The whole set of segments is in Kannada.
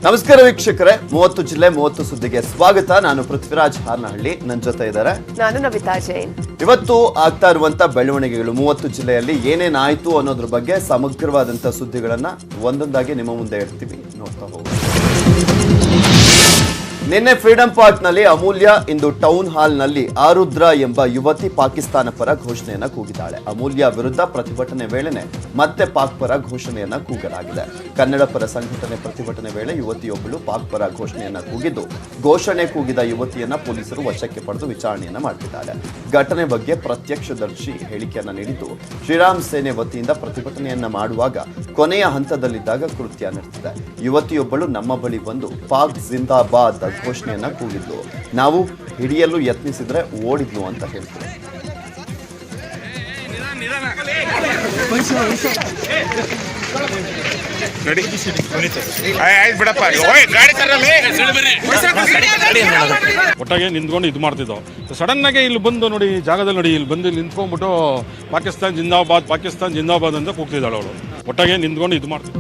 ನಮಸ್ಕಾರ ವೀಕ್ಷಕರೇ, 30 ಜಿಲ್ಲೆ 30 ಸುದ್ದಿಗೆ ಸ್ವಾಗತ. ನಾನು ಪೃಥ್ವಿರಾಜ್ ಹಾರ್ನಹಳ್ಳಿ, ನನ್ನ ಜೊತೆ ಇದ್ದಾರೆ ನಾನು ನವಿತಾ ಜೈನ್. ಇವತ್ತು ಆಗ್ತಾ ಇರುವಂತ ಬೆಳವಣಿಗೆಗಳು, 30 ಜಿಲ್ಲೆಯಲ್ಲಿ ಏನೇನಾಯ್ತು ಅನ್ನೋದ್ರ ಬಗ್ಗೆ ಸಮಗ್ರವಾದಂತ ಸುದ್ದಿಗಳನ್ನ ಒಂದೊಂದಾಗಿ ನಿಮ್ಮ ಮುಂದೆ ಇಡ್ತೀವಿ, ನೋಡ್ತಾ ಹೋಗಿ. ನಿನ್ನೆ ಫ್ರೀಡಂ ಪಾರ್ಕ್ ನಲ್ಲಿ ಅಮೂಲ್ಯ ಇಂದು ಟೌನ್ ಹಾಲ್ ನಲ್ಲಿ ಆರುದ್ರ ಎಂಬ ಯುವತಿ ಪಾಕಿಸ್ತಾನ ಪರ ಘೋಷಣೆಯನ್ನ ಕೂಗಿದ್ದಾಳೆ. ಅಮೂಲ್ಯ ವಿರುದ್ಧ ಪ್ರತಿಭಟನೆ ವೇಳೆನೆ ಮತ್ತೆ ಪಾಕ್ ಪರ ಘೋಷಣೆಯನ್ನ ಕೂಗಲಾಗಿದೆ. ಕನ್ನಡ ಪರ ಸಂಘಟನೆ ಪ್ರತಿಭಟನೆ ವೇಳೆ ಯುವತಿಯೊಬ್ಬಳು ಪಾಕ್ ಪರ ಘೋಷಣೆಯನ್ನ ಕೂಗಿದ್ದು, ಘೋಷಣೆ ಕೂಗಿದ ಯುವತಿಯನ್ನ ಪೊಲೀಸರು ವಶಕ್ಕೆ ಪಡೆದು ವಿಚಾರಣೆಯನ್ನ ಮಾಡುತ್ತಿದ್ದಾರೆ. ಘಟನೆ ಬಗ್ಗೆ ಪ್ರತ್ಯಕ್ಷದರ್ಶಿ ಹೇಳಿಕೆಯನ್ನ ನೀಡಿದ್ದು, ಶ್ರೀರಾಮ್ ಸೇನೆ ವತಿಯಿಂದ ಪ್ರತಿಭಟನೆಯನ್ನ ಮಾಡುವಾಗ ಕೊನೆಯ ಹಂತದಲ್ಲಿದ್ದಾಗ ಕೃತ್ಯ ನಡೆದಿದೆ. ಯುವತಿಯೊಬ್ಬಳು ನಮ್ಮ ಬಳಿ ಬಂದು ಪಾಕ್ ಜಿಂದಾಬಾದ್ ಘೋಷಣೆಯನ್ನ ಕೂಗಿದ್ಲು. ನಾವು ಹಿಡಿಯಲು ಯತ್ನಿಸಿದ್ರೆ ಓಡಿದ್ಲು ಅಂತ ಹೇಳ್ತಾರೆ. ಒಟ್ಟಾಗೆ ನಿಂತ್ಕೊಂಡು ಇದು ಮಾಡ್ತಿದ್ದೋ, ಸಡನ್ ಆಗಿ ಇಲ್ಲಿ ಬಂದು ನೋಡಿ, ಜಾಗದಲ್ಲಿ ನೋಡಿ, ಇಲ್ಲಿ ಬಂದು ನಿಂತ್ಕೊಂಡ್ಬಿಟ್ಟು ಪಾಕಿಸ್ತಾನ್ ಜಿಂದಾಬಾದ್ ಅಂತ ಕೂಗ್ತಿದ್ದಾಳೆ ಅವಳು. ಒಟ್ಟಾಗೆ ನಿಂತ್ಕೊಂಡು ಇದು ಮಾಡ್ತಿದ್ದ.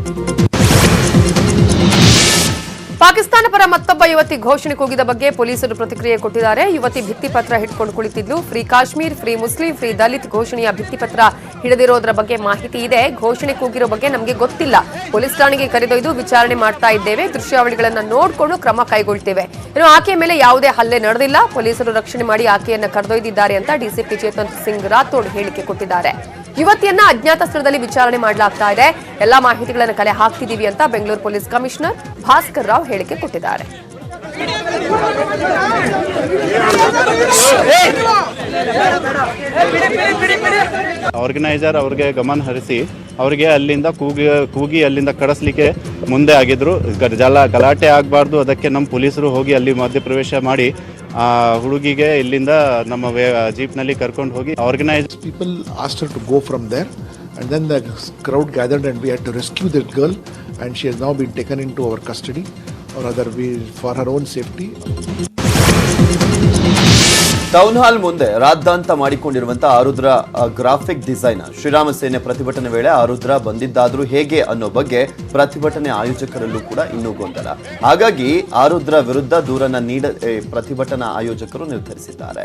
ಪಾಕಿಸ್ತಾನ ಪರ ಮತ್ತೊಬ್ಬ ಯುವತಿ ಘೋಷಣೆ ಕೂಗಿದ ಬಗ್ಗೆ ಪೊಲೀಸರು ಪ್ರತಿಕ್ರಿಯೆ ಕೊಟ್ಟಿದ್ದಾರೆ. ಯುವತಿ ಭಿತ್ತಿಪತ್ರ ಹಿಡ್ಕೊಂಡು ಕುಳಿತಿದ್ಲು. Free Kashmir, free Muslim, free Dalit ಘೋಷಣೆಯ ಭಿತ್ತಿಪತ್ರ ಹಿಡಿದಿರೋದ್ರ ಬಗ್ಗೆ ಮಾಹಿತಿ ಇದೆ. ಘೋಷಣೆ ಕೂಗಿರೋ ಬಗ್ಗೆ ನಮಗೆ ಗೊತ್ತಿಲ್ಲ. ಪೊಲೀಸ್ ಠಾಣೆಗೆ ಕರೆದೊಯ್ದು ವಿಚಾರಣೆ ಮಾಡ್ತಾ ಇದ್ದೇವೆ. ದೃಶ್ಯಾವಳಿಗಳನ್ನ ನೋಡಿಕೊಂಡು ಕ್ರಮ ಕೈಗೊಳ್ತೇವೆ. ಇನ್ನು ಆಕೆಯ ಮೇಲೆ ಯಾವುದೇ ಹಲ್ಲೆ ನಡೆದಿಲ್ಲ. ಪೊಲೀಸರು ರಕ್ಷಣೆ ಮಾಡಿ ಆಕೆಯನ್ನ ಕರೆದೊಯ್ದಿದ್ದಾರೆ ಅಂತ ಡಿಸಿಪಿ ಚೇತನ್ ಸಿಂಗ್ ರಾಥೋಡ್ ಹೇಳಿಕೆ ಕೊಟ್ಟಿದ್ದಾರೆ. ಯುವತಿಯನ್ನ ಅಜ್ಞಾತ ಸ್ಥಳದಲ್ಲಿ ವಿಚಾರಣೆ ಮಾಡಲಾಗ್ತಾ ಇದೆ. ಎಲ್ಲಾ ಮಾಹಿತಿಗಳನ್ನು ಕಲೆ ಹಾಕ್ತಿದೀವಿ ಅಂತ ಬೆಂಗಳೂರು ಪೊಲೀಸ್ ಕಮಿಷನರ್ ಭಾಸ್ಕರ್ ರಾವ್ ಹೇಳಿಕೆ ಕೊಟ್ಟಿದ್ದಾರೆ. ಆರ್ಗನೈಸರ್ ಅವ್ರಿಗೆ ಗಮನ ಹರಿಸಿ ಅವರಿಗೆ ಅಲ್ಲಿಂದ ಕೂಗಿ ಅಲ್ಲಿಂದ ಕಳಿಸ್ಲಿಕ್ಕೆ ಮುಂದೆ ಆಗಿದ್ರು. ಗಲಾಟೆ ಆಗಬಾರ್ದು, ಅದಕ್ಕೆ ನಮ್ಮ ಪೊಲೀಸರು ಹೋಗಿ ಅಲ್ಲಿ ಮಧ್ಯಪ್ರವೇಶ ಮಾಡಿ ಆ ಹುಡುಗಿಗೆ ಇಲ್ಲಿಂದ ನಮ್ಮ ಜೀಪ್ನಲ್ಲಿ ಕರ್ಕೊಂಡು ಹೋಗಿ organise people asked her to go from there, and then the crowd gathered and we had to rescue that girl, and she has now been taken into our custody, or rather we for her own safety. Town hall ಮುಂದೆ ರಾದ್ದಾಂತ ಮಾಡಿಕೊಂಡಿರುವಂತಹ ಆರುದ್ರ ಗ್ರಾಫಿಕ್ ಡಿಸೈನರ್ ಶ್ರೀರಾಮ ಸೇನೆ ಪ್ರತಿಭಟನೆ ವೇಳೆ ಆರುದ್ರ ಬಂದಿದ್ದಾದ್ರೂ ಹೇಗೆ ಅನ್ನೋ ಬಗ್ಗೆ ಪ್ರತಿಭಟನೆ ಆಯೋಜಕರಲ್ಲೂ ಕೂಡ ಇನ್ನೂ ಗೊಂದಲ. ಹಾಗಾಗಿ ಆರುದ್ರ ವಿರುದ್ಧ ದೂರನ್ನ ಪ್ರತಿಭಟನಾ ಆಯೋಜಕರು ನಿರ್ಧರಿಸಿದ್ದಾರೆ.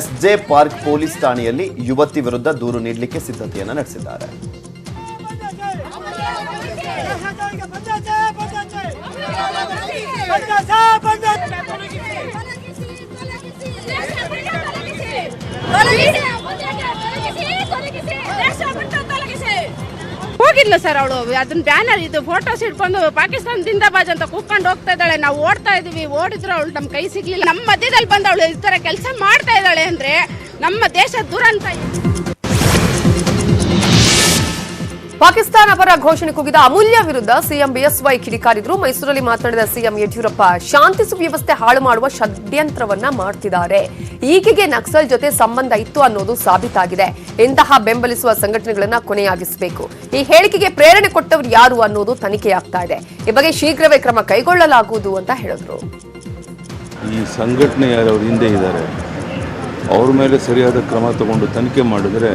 ಎಸ್ಜೆ ಪಾರ್ಕ್ ಪೊಲೀಸ್ ಠಾಣೆಯಲ್ಲಿ ಯುವತಿ ವಿರುದ್ಧ ದೂರು ನೀಡಲಿಕ್ಕೆ ಸಿದ್ಧತೆಯನ್ನ ನಡೆಸಿದ್ದಾರೆ. ಹೋಗಿಲ್ಲ ಸರ್ ಅವಳು, ಅದನ್ನ ಬ್ಯಾನರ್ ಇದು ಫೋಟೋಸ್ ಇಟ್ಕೊಂಡು ಪಾಕಿಸ್ತಾನ ಜಿಂದಾಬಾದ್ ಅಂತ ಕೂತ್ಕೊಂಡು ಹೋಗ್ತಾ ಇದ್ದಾಳೆ. ನಾವು ಓಡ್ತಾ ಇದೀವಿ, ಓಡಿದ್ರು ಅವಳು ನಮ್ಮ ಕೈ ಸಿಗ್ಲಿಲ್ಲ. ನಮ್ಮ ಮಧ್ಯದಲ್ಲಿ ಬಂದು ಅವಳು ಈ ತರ ಕೆಲಸ ಮಾಡ್ತಾ ಇದ್ದಾಳೆ ಅಂದ್ರೆ ನಮ್ಮ ದೇಶ ದುರಂತ. ಪಾಕಿಸ್ತಾನ ಪರ ಘೋಷಣೆ ಕೂಗಿದ ಅಮೂಲ್ಯ ವಿರುದ್ಧ ಸಿಎಂ ಬಿಎಸ್ವೈ ಕಿಡಿಕಾರಿದ್ರು. ಮೈಸೂರಲ್ಲಿ ಮಾತನಾಡಿದ ಸಿಎಂ ಯಡಿಯೂರಪ್ಪ, ಶಾಂತಿ ಸುವ್ಯವಸ್ಥೆ ಹಾಳು ಮಾಡುವ ಷಡ್ಯಂತ್ರವನ್ನ ಮಾಡ್ತಿದ್ದಾರೆ. ಈಕೆಗೆ ನಕ್ಸಲ್ ಜೊತೆ ಸಂಬಂಧ ಇತ್ತು ಅನ್ನೋದು ಸಾಬೀತಾಗಿದೆ. ಇಂತಹ ಬೆಂಬಲಿಸುವ ಸಂಘಟನೆಗಳನ್ನ ಕೊನೆಯಾಗಿಸಬೇಕು. ಈ ಹೇಳಿಕೆಗೆ ಪ್ರೇರಣೆ ಕೊಟ್ಟವರು ಯಾರು ಅನ್ನೋದು ತನಿಖೆಯಾಗ್ತಾ ಇದೆ. ಈ ಬಗ್ಗೆ ಶೀಘ್ರವೇ ಕ್ರಮ ಕೈಗೊಳ್ಳಲಾಗುವುದು ಅಂತ ಹೇಳಿದ್ರು. ಈ ಸಂಘಟನೆ ಯಾರು ಹಿಂದೆ ಇದ್ದಾರೆ, ಅವ್ರ ಮೇಲೆ ಸರಿಯಾದ ಕ್ರಮ ತಗೊಂಡು ತನಿಖೆ ಮಾಡಿದ್ರೆ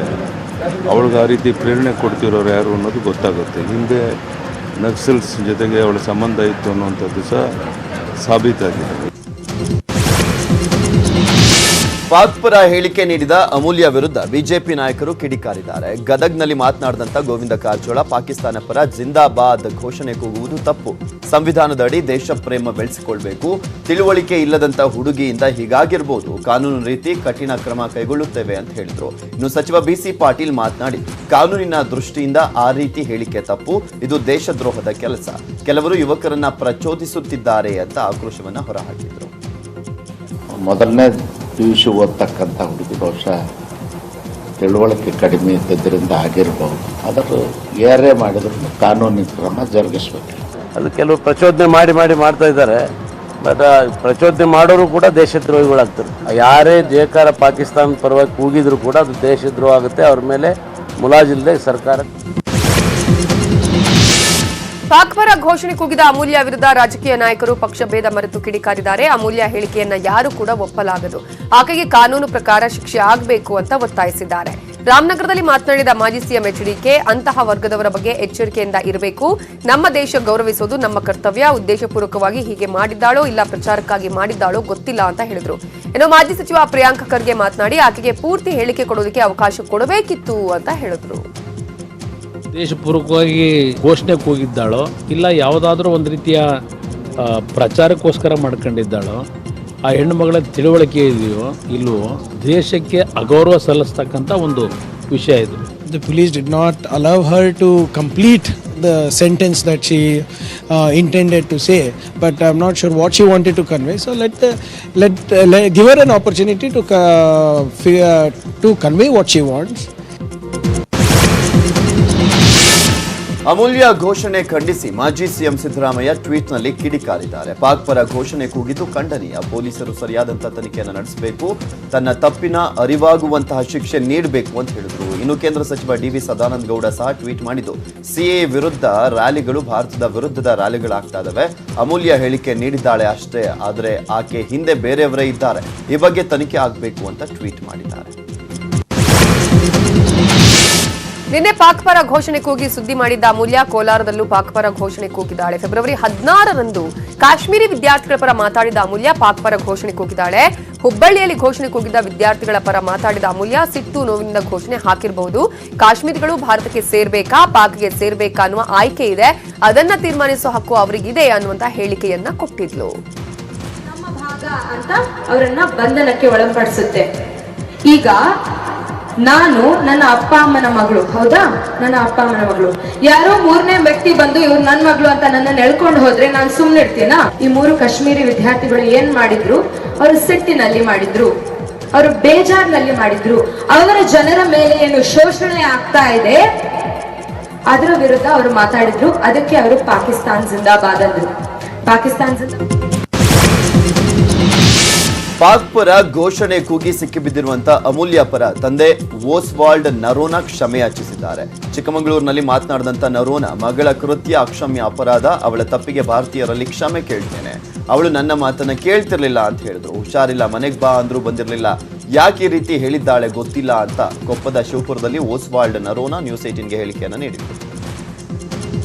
ಅವಳಿಗೆ ಆ ರೀತಿ ಪ್ರೇರಣೆ ಕೊಡ್ತಿರೋರು ಯಾರು ಅನ್ನೋದು ಗೊತ್ತಾಗುತ್ತೆ. ಹಿಂದೆ ನಕ್ಸಲ್ಸ್ ಜೊತೆಗೆ ಅವಳ ಸಂಬಂಧ ಇತ್ತು ಅನ್ನುವಂಥದ್ದು ಸಹ ಸಾಬೀತಾಗಿದೆ. ಪಾಕ್ ಪರ ಹೇಳಿಕೆ ನೀಡಿದ ಅಮೂಲ್ಯ ವಿರುದ್ಧ ಬಿಜೆಪಿ ನಾಯಕರು ಕಿಡಿಕಾರಿದ್ದಾರೆ. ಗದಗ್ನಲ್ಲಿ ಮಾತನಾಡಿದಂತ ಗೋವಿಂದ ಕಾರಜೋಳ, ಪಾಕಿಸ್ತಾನ ಪರ ಜಿಂದಾಬಾದ್ ಘೋಷಣೆ ಕೂಗುವುದು ತಪ್ಪು. ಸಂವಿಧಾನದ ಅಡಿ ದೇಶ ಪ್ರೇಮ ಬೆಳೆಸಿಕೊಳ್ಬೇಕು. ತಿಳುವಳಿಕೆ ಇಲ್ಲದಂತ ಹುಡುಗಿಯಿಂದ ಹೀಗಾಗಿರ್ಬೋದು. ಕಾನೂನು ರೀತಿ ಕಠಿಣ ಕ್ರಮ ಕೈಗೊಳ್ಳುತ್ತೇವೆ ಅಂತ ಹೇಳಿದ್ರು. ಇನ್ನು ಸಚಿವ ಬಿಸಿ ಪಾಟೀಲ್ ಮಾತನಾಡಿ, ಕಾನೂನಿನ ದೃಷ್ಟಿಯಿಂದ ಆ ರೀತಿ ಹೇಳಿಕೆ ತಪ್ಪು. ಇದು ದೇಶದ್ರೋಹದ ಕೆಲಸ. ಕೆಲವರು ಯುವಕರನ್ನ ಪ್ರಚೋದಿಸುತ್ತಿದ್ದಾರೆ ಅಂತ ಆಕ್ರೋಶವನ್ನ ಹೊರಹಾಕಿದ್ರು. ಮೊದಲನೇ PUC ಓದ್ತಕ್ಕಂಥ ಹುಡುಗಿ ಬಹುಶಃ ತಿಳುವಳಿಕೆ ಕಡಿಮೆ ಇದ್ದದ್ರಿಂದ ಆಗಿರ್ಬೋದು. ಅದರ ಏರೇ ಮಾಡಿದ್ರು ಕಾನೂನಿನ ಕ್ರಮ ಜರುಗಿಸ್ಬೇಕು. ಅದು ಕೆಲವು ಪ್ರಚೋದನೆ ಮಾಡ್ತಾ ಇದ್ದಾರೆ. ಬಟ್ ಪ್ರಚೋದನೆ ಮಾಡೋರು ಕೂಡ ದೇಶದ್ರೋಹಿಗಳಾಗ್ತಾರೆ. ಯಾರೇ ಜೇಕಾರ ಪಾಕಿಸ್ತಾನ ಪರವಾಗಿ ಕೂಗಿದ್ರು ಕೂಡ ಅದು ದೇಶದ್ರೋಹ ಆಗುತ್ತೆ. ಅವ್ರ ಮೇಲೆ ಮುಲಾಜಿಲ್ಲದೆ ಸರ್ಕಾರ. ಪಾಕ್ ಪರ ಘೋಷಣೆ ಕೂಗಿದ ಅಮೂಲ್ಯ ವಿರುದ್ಧ ರಾಜಕೀಯ ನಾಯಕರು ಪಕ್ಷ ಭೇದ ಮರೆತು ಕಿಡಿಕಾರಿದ್ದಾರೆ. ಅಮೂಲ್ಯ ಹೇಳಿಕೆಯನ್ನ ಯಾರು ಕೂಡ ಒಪ್ಪಲಾಗದು. ಆಕೆಗೆ ಕಾನೂನು ಪ್ರಕಾರ ಶಿಕ್ಷೆ ಆಗಬೇಕು ಅಂತ ಒತ್ತಾಯಿಸಿದ್ದಾರೆ. ರಾಮನಗರದಲ್ಲಿ ಮಾತನಾಡಿದ ಮಾಜಿ ಸಿಎಂ ಎಚ್ಡಿಕೆ ಅಂತಹ ವರ್ಗದವರ ಬಗ್ಗೆ ಎಚ್ಚರಿಕೆಯಿಂದ ಇರಬೇಕು. ನಮ್ಮ ದೇಶ ಗೌರವಿಸುವುದು ನಮ್ಮ ಕರ್ತವ್ಯ. ಉದ್ದೇಶಪೂರ್ವಕವಾಗಿ ಹೀಗೆ ಮಾಡಿದ್ದಾಳೋ ಇಲ್ಲ ಪ್ರಚಾರಕ್ಕಾಗಿ ಮಾಡಿದ್ದಾಳೋ ಗೊತ್ತಿಲ್ಲ ಅಂತ ಹೇಳಿದ್ರು. ಇನ್ನು ಮಾಜಿ ಸಚಿವ ಪ್ರಿಯಾಂಕ್ ಖರ್ಗೆ ಮಾತನಾಡಿ ಆಕೆಗೆ ಪೂರ್ತಿ ಹೇಳಿಕೆ ಕೊಡೋದಕ್ಕೆ ಅವಕಾಶ ಕೊಡಬೇಕಿತ್ತು ಅಂತ ಹೇಳಿದ್ರು. ದೇಶಪೂರ್ವಕವಾಗಿ ಘೋಷಣೆ ಕೂಗಿದ್ದಾಳೋ ಇಲ್ಲ ಯಾವುದಾದ್ರೂ ಒಂದು ರೀತಿಯ ಪ್ರಚಾರಕ್ಕೋಸ್ಕರ ಮಾಡ್ಕೊಂಡಿದ್ದಾಳೋ, ಆ ಹೆಣ್ಣು ಮಗಳ ತಿಳುವಳಿಕೆ ಇದೆಯೋ ಇಲ್ಲವೋ, ದೇಶಕ್ಕೆ ಅಗೌರವ ಸಲ್ಲಿಸ್ತಕ್ಕಂಥ ಒಂದು ವಿಷಯ ಇದು. The police did not allow her to complete the sentence that she intended to say, but I'm not sure what she wanted to convey. So let give her an opportunity to convey what she wants. ಅಮೂಲ್ಯ ಘೋಷಣೆ ಖಂಡಿಸಿ ಮಾಜಿ ಸಿಎಂ ಸಿದ್ದರಾಮಯ್ಯ ಟ್ವೀಟ್ನಲ್ಲಿ ಕಿಡಿಕಾರಿದ್ದಾರೆ. ಪಾಕ್ ಪರ ಘೋಷಣೆ ಕೂಗಿದ್ದು ಖಂಡನೀಯ. ಪೊಲೀಸರು ಸರಿಯಾದಂತಹ ತನಿಖೆಯನ್ನು ನಡೆಸಬೇಕು, ತನ್ನ ತಪ್ಪಿನ ಅರಿವಾಗುವಂತಹ ಶಿಕ್ಷೆ ನೀಡಬೇಕು ಅಂತ ಹೇಳಿದ್ರು. ಇನ್ನು ಕೇಂದ್ರ ಸಚಿವ ಡಿ.ವಿ. ಸದಾನಂದ ಗೌಡ ಸಹ ಟ್ವೀಟ್ ಮಾಡಿದ್ದು, ಸಿಎ ವಿರುದ್ಧ ರ್ಯಾಲಿಗಳು ಭಾರತದ ವಿರುದ್ಧದ ರ್ಯಾಲಿಗಳಾಗ್ತಾ ಇದಾವೆ. ಅಮೂಲ್ಯ ಹೇಳಿಕೆ ನೀಡಿದ್ದಾಳೆ ಅಷ್ಟೇ, ಆದರೆ ಆಕೆ ಹಿಂದೆ ಬೇರೆಯವರೇ ಇದ್ದಾರೆ. ಈ ಬಗ್ಗೆ ತನಿಖೆ ಆಗಬೇಕು ಅಂತ ಟ್ವೀಟ್ ಮಾಡಿದ್ದಾರೆ. ನಿನ್ನೆ ಪಾಕ್ ಪರ ಘೋಷಣೆ ಕೂಗಿ ಸುದ್ದಿ ಮಾಡಿದ್ದ ಅಮೂಲ್ಯ ಕೋಲಾರದಲ್ಲೂ ಪಾಕ್ ಪರ ಘೋಷಣೆ ಕೂಗಿದ್ದಾಳೆ. ಫೆಬ್ರವರಿ 16ರಂದು ಕಾಶ್ಮೀರಿ ವಿದ್ಯಾರ್ಥಿಗಳ ಪರ ಮಾತಾಡಿದ ಅಮೂಲ್ಯ ಪಾಕ್ ಪರ ಘೋಷಣೆ ಕೂಗಿದ್ದಾಳೆ. ಹುಬ್ಬಳ್ಳಿಯಲ್ಲಿ ಘೋಷಣೆ ಕೂಗಿದ್ದ ವಿದ್ಯಾರ್ಥಿಗಳ ಪರ ಮಾತಾಡಿದ ಅಮೂಲ್ಯ ಸಿಟ್ಟು ನೋವಿನಿಂದ ಘೋಷಣೆ ಹಾಕಿರಬಹುದು. ಕಾಶ್ಮೀರಿಗಳು ಭಾರತಕ್ಕೆ ಸೇರ್ಬೇಕಾ ಪಾಕ್ಗೆ ಸೇರ್ಬೇಕಾ ಅನ್ನುವ ಆಯ್ಕೆ ಇದೆ, ಅದನ್ನ ತೀರ್ಮಾನಿಸುವ ಹಕ್ಕು ಅವರಿಗಿದೆ ಅನ್ನುವಂತ ಹೇಳಿಕೆಯನ್ನ ಕೊಟ್ಟಿದ್ಲು. ನಮ್ಮ ಭಾಗ ಅಂತ ಅವರನ್ನ ಬಂಧನಕ್ಕೆ ಒಳಪಡಿಸುತ್ತೆ. ಈಗ ನಾನು ನನ್ನ ಅಪ್ಪ ಅಮ್ಮನ ಮಗಳು, ಹೌದಾ, ನನ್ನ ಅಪ್ಪ ಅಮ್ಮನ ಮಗಳು, ಯಾರೋ ಮೂರನೇ ವ್ಯಕ್ತಿ ಬಂದು ಇವ್ರು ನನ್ನ ಮಗಳು ಅಂತ ನನ್ನ ಎಳ್ಕೊಂಡು ಹೋದ್ರೆ ನಾನು ಸುಮ್ನೆ ಇರ್ತೀನಾ? ಈ 3 ಕಾಶ್ಮೀರಿ ವಿದ್ಯಾರ್ಥಿಗಳು ಏನ್ ಮಾಡಿದ್ರು? ಅವರು ಸಿಟ್ಟಿನಲ್ಲಿ ಮಾಡಿದ್ರು, ಅವರು ಬೇಜಾರ್ನಲ್ಲಿ ಮಾಡಿದ್ರು. ಅವರ ಜನರ ಮೇಲೆ ಏನು ಶೋಷಣೆ ಆಗ್ತಾ ಇದೆ ಅದರ ವಿರುದ್ಧ ಅವರು ಮಾತಾಡಿದ್ರು. ಅದಕ್ಕೆ ಅವರು ಪಾಕಿಸ್ತಾನ್ ಜಿಂದಾಬಾದ್ ಅಂದ್ರು. ಪಾಕಿಸ್ತಾನ್ ಪಾಕ್ ಪರ ಘೋಷಣೆ ಕೂಗಿ ಸಿಕ್ಕಿಬಿದ್ದಿರುವಂತ ಅಮೂಲ್ಯ ಪರ ತಂದೆ ಓಸ್ವಾಲ್ಡ್ ನರೋನಾ ಕ್ಷಮೆ ಯಾಚಿಸಿದ್ದಾರೆ. ಚಿಕ್ಕಮಗಳೂರಿನಲ್ಲಿ ಮಾತನಾಡಿದಂತ ನರೋನಾ, ಮಗಳ ಕೃತ್ಯ ಅಕ್ಷಮ್ಯ ಅಪರಾಧ, ಅವಳ ತಪ್ಪಿಗೆ ಭಾರತೀಯರಲ್ಲಿ ಕ್ಷಮೆ ಕೇಳ್ತೇನೆ. ಅವಳು ನನ್ನ ಮಾತನ್ನ ಕೇಳ್ತಿರ್ಲಿಲ್ಲ ಅಂತ ಹೇಳಿದ್ರು. ಹುಷಾರಿಲ್ಲ, ಮನೆಗೆ ಬಾ ಅಂದ್ರೂ ಬಂದಿರಲಿಲ್ಲ, ಯಾಕೆ ಈ ರೀತಿ ಹೇಳಿದ್ದಾಳೆ ಗೊತ್ತಿಲ್ಲ ಅಂತ ಕೊಪ್ಪದ ಶಿವಪುರದಲ್ಲಿ ಓಸ್ವಾಲ್ಡ್ ನರೋನಾ ನ್ಯೂಸ್ 18ಗೆ ಹೇಳಿಕೆಯನ್ನು ನೀಡಿದ್ರು.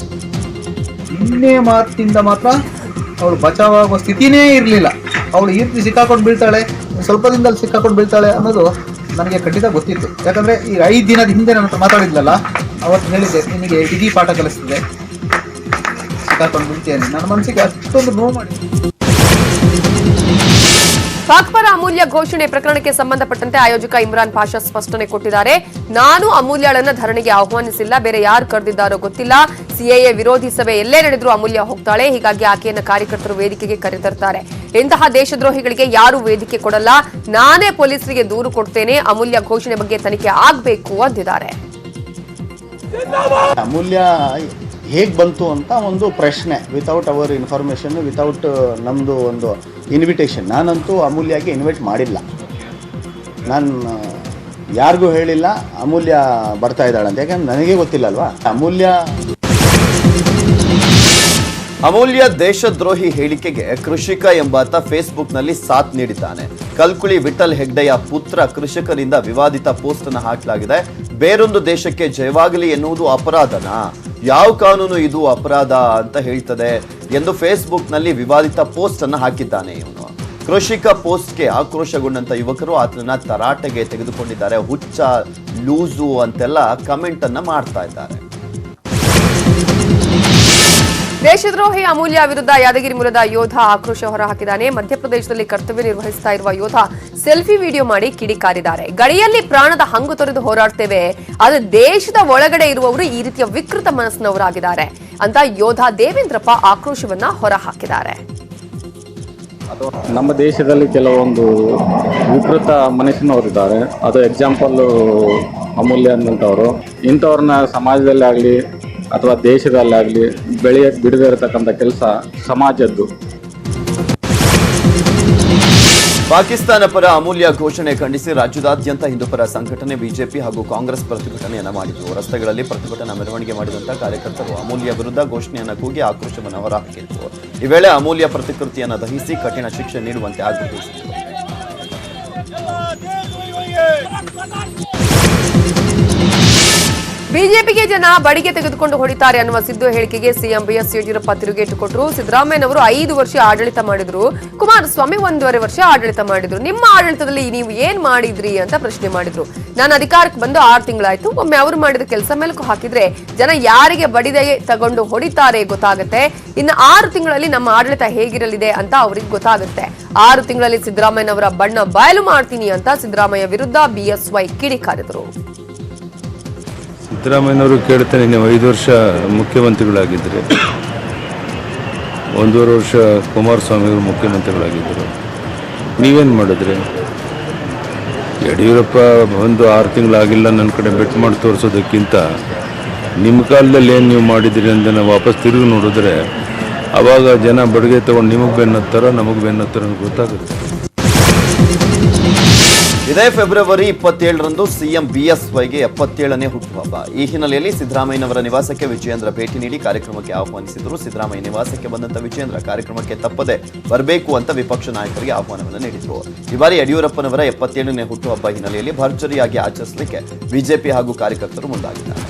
ನಿನ್ನೆ ಮಾತಿನಿಂದ ಮಾತ್ರ ಅವಳು ಬಚಾವಾಗುವ ಸ್ಥಿತಿನೇ ಇರಲಿಲ್ಲ. ಅವಳು ಈ ರೀತಿ ಸಿಕ್ಕಾಕೊಂಡು ಬೀಳ್ತಾಳೆ, ಸ್ವಲ್ಪ ದಿನದಲ್ಲಿ ಸಿಕ್ಕಾಕೊಂಡು ಬೀಳ್ತಾಳೆ ಅನ್ನೋದು ನನಗೆ ಖಂಡಿತ ಗೊತ್ತಿತ್ತು. ಯಾಕಂದರೆ ಈಗ 5 ದಿನದ ಹಿಂದೆ ನನ್ನ ಹತ್ರ ಮಾತಾಡಿದ್ಲಲ್ಲ, ಅವತ್ತು ಹೇಳಿದ್ದೆ ನಿನಗೆ ಇಡೀ ಪಾಠ ಕಲಿಸ್ತದೆ, ಸಿಕ್ಕಾಕೊಂಡು ಬೀಳ್ತೇನೆ. ನನ್ನ ಮನಸ್ಸಿಗೆ ಅಷ್ಟೊಂದು ನೋವು ಮಾಡಿ. ಪಾಕ್ ಪರ ಅಮೂಲ್ಯ ಘೋಷಣೆ ಪ್ರಕರಣಕ್ಕೆ ಸಂಬಂಧಪಟ್ಟಂತೆ ಆಯೋಜಕ ಇಮ್ರಾನ್ ಪಾಷಾ ಸ್ಪಷ್ಟನೆ ಕೊಟ್ಟಿದ್ದಾರೆ. ನಾನು ಅಮೂಲ್ಯಳನ್ನ ಧರಣಿಗೆ ಆಹ್ವಾನಿಸಿಲ್ಲ, ಬೇರೆ ಯಾರು ಕರೆದಿದ್ದಾರೋ ಗೊತ್ತಿಲ್ಲ. ಸಿಎಎ ವಿರೋಧಿ ಸಭೆ ಎಲ್ಲೇ ನಡೆದ್ರೂ ಅಮೂಲ್ಯ ಹೋಗ್ತಾಳೆ, ಹೀಗಾಗಿ ಆಕೆಯನ್ನ ಕಾರ್ಯಕರ್ತರು ವೇದಿಕೆಗೆ ಕರೆತರ್ತಾರೆ. ಇಂತಹ ದೇಶದ್ರೋಹಿಗಳಿಗೆ ಯಾರು ವೇದಿಕೆ ಕೊಡಲ್ಲ, ನಾನೇ ಪೊಲೀಸರಿಗೆ ದೂರು ಕೊಡ್ತೇನೆ. ಅಮೂಲ್ಯ ಘೋಷಣೆ ಬಗ್ಗೆ ತನಿಖೆ ಆಗಬೇಕು ಅಂದಿದ್ದಾರೆ. ಅಮೂಲ್ಯ ಹೇಗೆ ಬಂತು ಅಂತ ಒಂದು ಪ್ರಶ್ನೆ, ವಿತೌಟ್ ಅವರ್ ಇನ್ಫಾರ್ಮೇಷನ್, ವಿತೌಟ್ ನಮ್ಮದು ಒಂದು ಇನ್ವಿಟೇಷನ್. ನಾನಂತೂ ಅಮೂಲ್ಯಗೆ ಇನ್ವೈಟ್ ಮಾಡಿಲ್ಲ, ನಾನು ಯಾರಿಗೂ ಹೇಳಿಲ್ಲ ಅಮೂಲ್ಯ ಬರ್ತಾ ಇದ್ದಾಳೆ ಅಂತ, ಯಾಕಂದ್ರೆ ನನಗೆ ಗೊತ್ತಿಲ್ಲ ಅಲ್ವಾ. ಅಮೂಲ್ಯ ದೇಶದ್ರೋಹಿ ಹೇಳಿಕೆಗೆ ಕೃಷಿಕ ಎಂಬಾತ ಫೇಸ್ಬುಕ್ನಲ್ಲಿ ಸಾಥ್ ನೀಡಿದ್ದಾನೆ. ಕಲ್ಕುಳಿ ವಿಠಲ್ ಹೆಗ್ಡೆಯ ಪುತ್ರ ಕೃಷಿಕರಿಂದ ವಿವಾದಿತ ಪೋಸ್ಟ್ ಅನ್ನು ಹಾಕಲಾಗಿದೆ. ಬೇರೊಂದು ದೇಶಕ್ಕೆ ಜಯವಾಗಲಿ ಎನ್ನುವುದು ಅಪರಾಧನಾ? ಯಾವ ಕಾನೂನು ಇದು ಅಪರಾಧ ಅಂತ ಹೇಳ್ತದೆ ಎಂದು ಫೇಸ್ಬುಕ್ನಲ್ಲಿ ವಿವಾದಿತ ಪೋಸ್ಟ್ ಅನ್ನು ಹಾಕಿದ್ದಾನೆ ಇವನು. ಕೃಷಿಕ ಪೋಸ್ಟ್ಗೆ ಆಕ್ರೋಶಗೊಂಡಂತ ಯುವಕರು ಆತನನ್ನ ತರಾಟೆಗೆ ತೆಗೆದುಕೊಂಡಿದ್ದಾರೆ. ಹುಚ್ಚ, ಲೂಸು ಅಂತೆಲ್ಲ ಕಮೆಂಟ್ ಅನ್ನ ಮಾಡ್ತಾ ಇದ್ದಾರೆ. ದೇಶದ್ರೋಹಿ ಅಮೂಲ್ಯ ವಿರುದ್ಧ ಯಾದಗಿರಿ ಮೂಲದ ಯೋಧ ಆಕ್ರೋಶ ಹೊರಹಾಕಿದ್ದಾನೆ. ಮಧ್ಯಪ್ರದೇಶದಲ್ಲಿ ಕರ್ತವ್ಯ ನಿರ್ವಹಿಸ್ತಾ ಇರುವ ಯೋಧ ಸೆಲ್ಫಿ ವಿಡಿಯೋ ಮಾಡಿ ಕಿಡಿಕಾರಿದ್ದಾರೆ. ಗಡಿಯಲ್ಲಿ ಪ್ರಾಣದ ಹಂಗು ತೊರೆದು ಹೋರಾಡ್ತೇವೆ, ಅದು ದೇಶದ ಒಳಗಡೆ ಇರುವವರು ಈ ರೀತಿಯ ವಿಕೃತ ಮನಸ್ಸಿನವರಾಗಿದ್ದಾರೆ ಅಂತ ಯೋಧ ದೇವೇಂದ್ರಪ್ಪ ಆಕ್ರೋಶವನ್ನ ಹೊರಹಾಕಿದ್ದಾರೆ. ನಮ್ಮ ದೇಶದಲ್ಲಿ ಕೆಲವೊಂದು ವಿಕೃತ ಮನಸ್ಸಿನವರಿದ್ದಾರೆ. ಅದು ಎಕ್ಸಾಂಪಲ್ ಅಮೂಲ್ಯ ಅನ್ನಂಥವ್ರು. ಇಂಥವ್ರನ್ನ ಸಮಾಜದಲ್ಲಿ ಆಗಲಿ ಅಥವಾ ದೇಶದಲ್ಲಾಗಲಿ ಬೆಳೆಯಕ್ಕೆ ಬಿಡದೇ ಇರತಕ್ಕಂಥ ಕೆಲಸ ಸಮಾಜದ್ದು. ಪಾಕಿಸ್ತಾನ ಪರ ಅಮೂಲ್ಯ ಘೋಷಣೆ ಖಂಡಿಸಿ ರಾಜ್ಯದಾದ್ಯಂತ ಹಿಂದೂಪರ ಸಂಘಟನೆ, ಬಿಜೆಪಿ ಹಾಗೂ ಕಾಂಗ್ರೆಸ್ ಪ್ರತಿಭಟನೆಯನ್ನ ಮಾಡಿದ್ರು. ರಸ್ತೆಗಳಲ್ಲಿ ಪ್ರತಿಭಟನಾ ಮೆರವಣಿಗೆ ಮಾಡಿದಂತಹ ಕಾರ್ಯಕರ್ತರು ಅಮೂಲ್ಯ ವಿರುದ್ಧ ಘೋಷಣೆಯನ್ನ ಕೂಗಿ ಆಕ್ರೋಶವನ್ನು ಹೊರಹಾಕಿದ್ರು. ಈ ವೇಳೆ ಅಮೂಲ್ಯ ಪ್ರತಿಕೃತಿಯನ್ನು ದಹಿಸಿ ಕಠಿಣ ಶಿಕ್ಷೆ ನೀಡುವಂತೆ ಆಗ್ರಹಿಸಿದರು. ಬಿಜೆಪಿಗೆ ಜನ ಬಡಿಗೆ ತೆಗೆದುಕೊಂಡು ಹೊಡಿತಾರೆ ಅನ್ನುವ ಸಿದ್ದು ಹೇಳಿಕೆಗೆ ಸಿಎಂ ಬಿಎಸ್ ಯಡಿಯೂರಪ್ಪ ತಿರುಗೇಟು ಕೊಟ್ಟರು. ಸಿದ್ದರಾಮಯ್ಯನವರು 5 ವರ್ಷ ಆಡಳಿತ ಮಾಡಿದ್ರು, ಕುಮಾರಸ್ವಾಮಿ 1.5 ವರ್ಷ ಆಡಳಿತ ಮಾಡಿದ್ರು. ನಿಮ್ಮ ಆಡಳಿತದಲ್ಲಿ ನೀವು ಏನ್ ಮಾಡಿದ್ರಿ ಅಂತ ಪ್ರಶ್ನೆ ಮಾಡಿದ್ರು. ನಾನು ಅಧಿಕಾರಕ್ಕೆ ಬಂದು 6 ತಿಂಗಳಾಯ್ತು. ಒಮ್ಮೆ ಅವರು ಮಾಡಿದ ಕೆಲಸ ಮೆಲುಕು ಹಾಕಿದ್ರೆ ಜನ ಯಾರಿಗೆ ಬಡಿದೆ ತಗೊಂಡು ಹೊಡಿತಾರೆ ಗೊತ್ತಾಗುತ್ತೆ. ಇನ್ನು 6 ತಿಂಗಳಲ್ಲಿ ನಮ್ಮ ಆಡಳಿತ ಹೇಗಿರಲಿದೆ ಅಂತ ಅವ್ರಿಗೆ ಗೊತ್ತಾಗುತ್ತೆ. 6 ತಿಂಗಳಲ್ಲಿ ಸಿದ್ದರಾಮಯ್ಯನವರ ಬಣ್ಣ ಬಯಲು ಮಾಡ್ತೀನಿ ಅಂತ ಸಿದ್ದರಾಮಯ್ಯ ವಿರುದ್ಧ ಬಿಎಸ್ವೈ ಕಿಡಿಕಾರಿದರು. ಸಿದ್ದರಾಮಯ್ಯನವರು ಕೇಳ್ತಾನೆ, ನೀವು 5 ವರ್ಷ ಮುಖ್ಯಮಂತ್ರಿಗಳಾಗಿದ್ದರೆ, 1.5 ವರ್ಷ ಕುಮಾರಸ್ವಾಮಿ ಅವರು ಮುಖ್ಯಮಂತ್ರಿಗಳಾಗಿದ್ದರು, ನೀವೇನು ಮಾಡಿದ್ರಿ? ಯಡಿಯೂರಪ್ಪ ಒಂದು 6 ತಿಂಗಳಾಗಿಲ್ಲ ನನ್ನ ಕಡೆ ಬೆಟ್ ಮಾಡಿ ತೋರಿಸೋದಕ್ಕಿಂತ ನಿಮ್ಮ ಕಾಲದಲ್ಲಿ ಏನು ನೀವು ಮಾಡಿದಿರಿ ಅಂತ ನಾವು ವಾಪಸ್ ತಿರುಗಿ ನೋಡಿದ್ರೆ ಆವಾಗ ಜನ ಬಡಿಗೆ ತೊಗೊಂಡು ನಿಮಗೆ ಬೆನ್ನತ್ತಾರೋ ನಮಗೆ ಬೆನ್ನತ್ತಾರೋ ಅಂತ ಗೊತ್ತಾಗುತ್ತೆ. ಇದೇ ಫೆಬ್ರವರಿ 27ರಂದು ಸಿಎಂ ಬಿಎಸ್ವೈಗೆ 77ನೇ ಹುಟ್ಟುಹಬ್ಬ. ಈ ಹಿನ್ನೆಲೆಯಲ್ಲಿ ಸಿದ್ದರಾಮಯ್ಯನವರ ನಿವಾಸಕ್ಕೆ ವಿಜಯೇಂದ್ರ ಭೇಟಿ ನೀಡಿ ಕಾರ್ಯಕ್ರಮಕ್ಕೆ ಆಹ್ವಾನಿಸಿದರು. ಸಿದ್ದರಾಮಯ್ಯ ನಿವಾಸಕ್ಕೆ ಬಂದಂತ ವಿಜಯೇಂದ್ರ ಕಾರ್ಯಕ್ರಮಕ್ಕೆ ತಪ್ಪದೆ ಬರಬೇಕು ಅಂತ ವಿಪಕ್ಷ ನಾಯಕರಿಗೆ ಆಹ್ವಾನವನ್ನು ನೀಡಿದರು. ಈ ಬಾರಿ ಯಡಿಯೂರಪ್ಪನವರ 77ನೇ ಹುಟ್ಟುಹಬ್ಬ ಹಿನ್ನೆಲೆಯಲ್ಲಿ ಭರ್ಜರಿಯಾಗಿ ಆಚರಿಸಲಿಕ್ಕೆ ಬಿಜೆಪಿ ಹಾಗೂ ಕಾರ್ಯಕರ್ತರು ಮುಂದಾಗಿದ್ದಾರೆ.